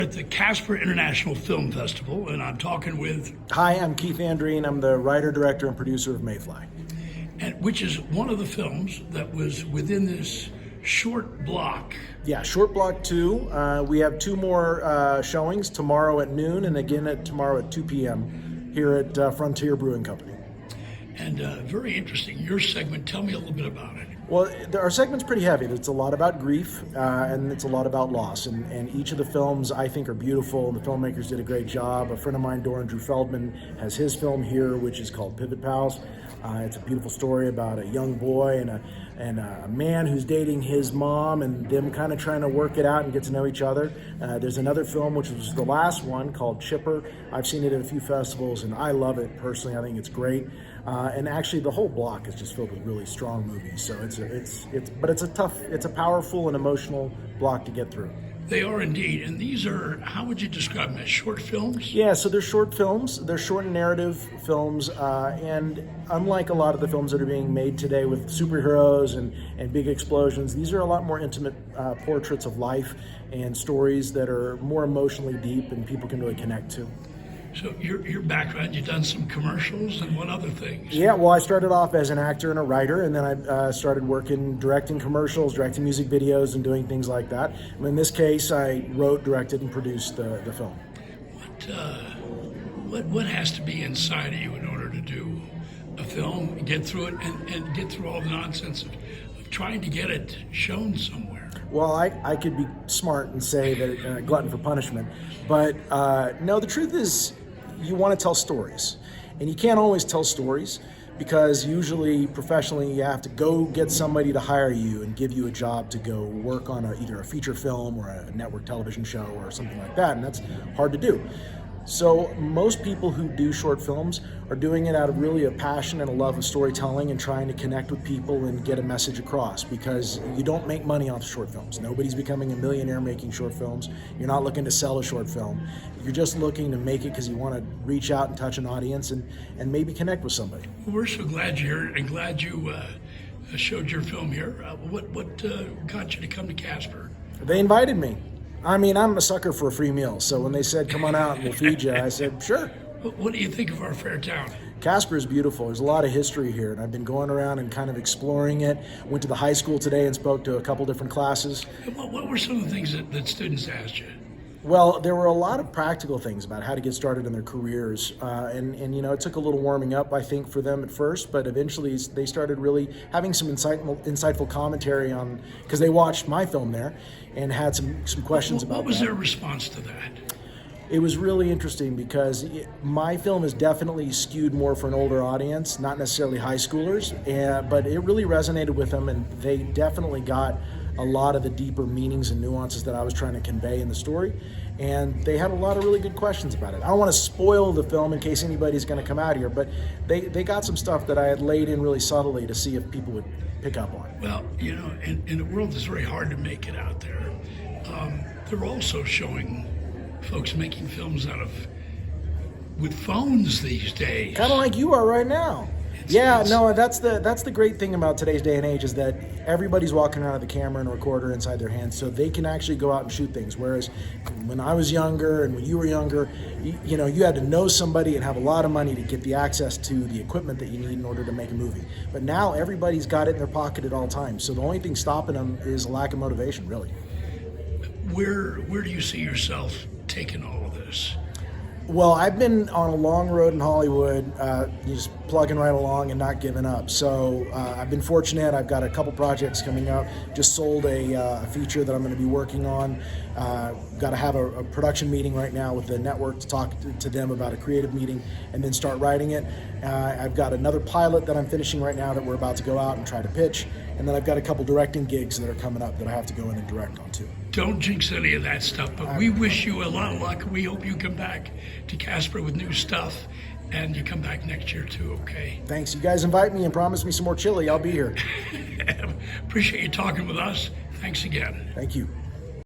At the Casper International Film Festival, and I'm talking with... Hi, I'm Keith Andreen. I'm the writer, director, and producer of Mayfly. Which is one of the films that was within this short block. Yeah, Short Block 2. We have two more showings, tomorrow at noon and again tomorrow at 2 p.m. here at Frontier Brewing Company. And very interesting. Your segment, tell me a little bit about it. Well, our segment's pretty heavy. It's a lot about grief and it's a lot about loss. And each of the films I think are beautiful. The filmmakers did a great job. A friend of mine, Drew Feldman, has his film here, which is called Pivot Pals. It's a beautiful story about a young boy and a man who's dating his mom and them kind of trying to work it out and get to know each other. There's another film, which was the last one, called Chipper. I've seen it at a few festivals and I love it personally. I think it's great. And actually the whole block is just filled with really strong movies. So it's a powerful and emotional block to get through. They are indeed, and these are, how would you describe them, as short films? Yeah, so they're short films. They're short narrative films, and unlike a lot of the films that are being made today with superheroes and big explosions, these are a lot more intimate portraits of life and stories that are more emotionally deep and people can really connect to. So your background, you've done some commercials and what other things? Yeah, well, I started off as an actor and a writer, and then I started working, directing commercials, directing music videos, and doing things like that. And in this case, I wrote, directed, and produced the film. What has to be inside of you in order to do a film, get through it, and get through all the nonsense of trying to get it shown somewhere? Well, I could be smart and say that glutton for punishment, but no, the truth is you want to tell stories, and you can't always tell stories because usually professionally you have to go get somebody to hire you and give you a job to go work on either a feature film or a network television show or something like that, and that's hard to do. So most people who do short films are doing it out of really a passion and a love of storytelling and trying to connect with people and get a message across, because you don't make money off short films. Nobody's becoming a millionaire making short films. You're not looking to sell a short film. You're just looking to make it because you want to reach out and touch an audience and maybe connect with somebody. Well, we're so glad you're here and glad you showed your film here. What got you to come to Casper? They invited me. I mean, I'm a sucker for a free meal, so when they said, come on out and we'll feed you, I said, sure. What do you think of our fair town? Casper is beautiful. There's a lot of history here, and I've been going around and kind of exploring it. Went to the high school today and spoke to a couple different classes. What were some of the things that students asked you? Well, there were a lot of practical things about how to get started in their careers, and you know, it took a little warming up, I think, for them at first, but eventually they started really having some insightful commentary on, because they watched my film there and had some questions about that. What was their response to that? It was really interesting because my film is definitely skewed more for an older audience, not necessarily high schoolers, but it really resonated with them, and they definitely got a lot of the deeper meanings and nuances that I was trying to convey in the story, and they had a lot of really good questions about it. I don't want to spoil the film in case anybody's going to come out here, but they got some stuff that I had laid in really subtly to see if people would pick up on. Well, you know, in a world that's very hard to make it out there, they're also showing folks making films with phones these days. Kind of like you are right now. No, that's the great thing about today's day and age is that everybody's walking around with a camera and a recorder inside their hands, so they can actually go out and shoot things. Whereas when I was younger and when you were younger, you know, you had to know somebody and have a lot of money to get the access to the equipment that you need in order to make a movie. But now everybody's got it in their pocket at all times, so the only thing stopping them is a lack of motivation, really. Where do you see yourself taking all of this? Well, I've been on a long road in Hollywood, just plugging right along and not giving up. So I've been fortunate. I've got a couple projects coming up. Just sold a feature that I'm going to be working on. Got to have a production meeting right now with the network to talk to them about a creative meeting and then start writing it. I've got another pilot that I'm finishing right now that we're about to go out and try to pitch. And then I've got a couple directing gigs that are coming up that I have to go in and direct on too. Don't jinx any of that stuff, but we wish you a lot of luck. We hope you come back to Casper with new stuff, and you come back next year too, okay? Thanks. You guys invite me and promise me some more chili. I'll be here. Appreciate you talking with us. Thanks again. Thank you.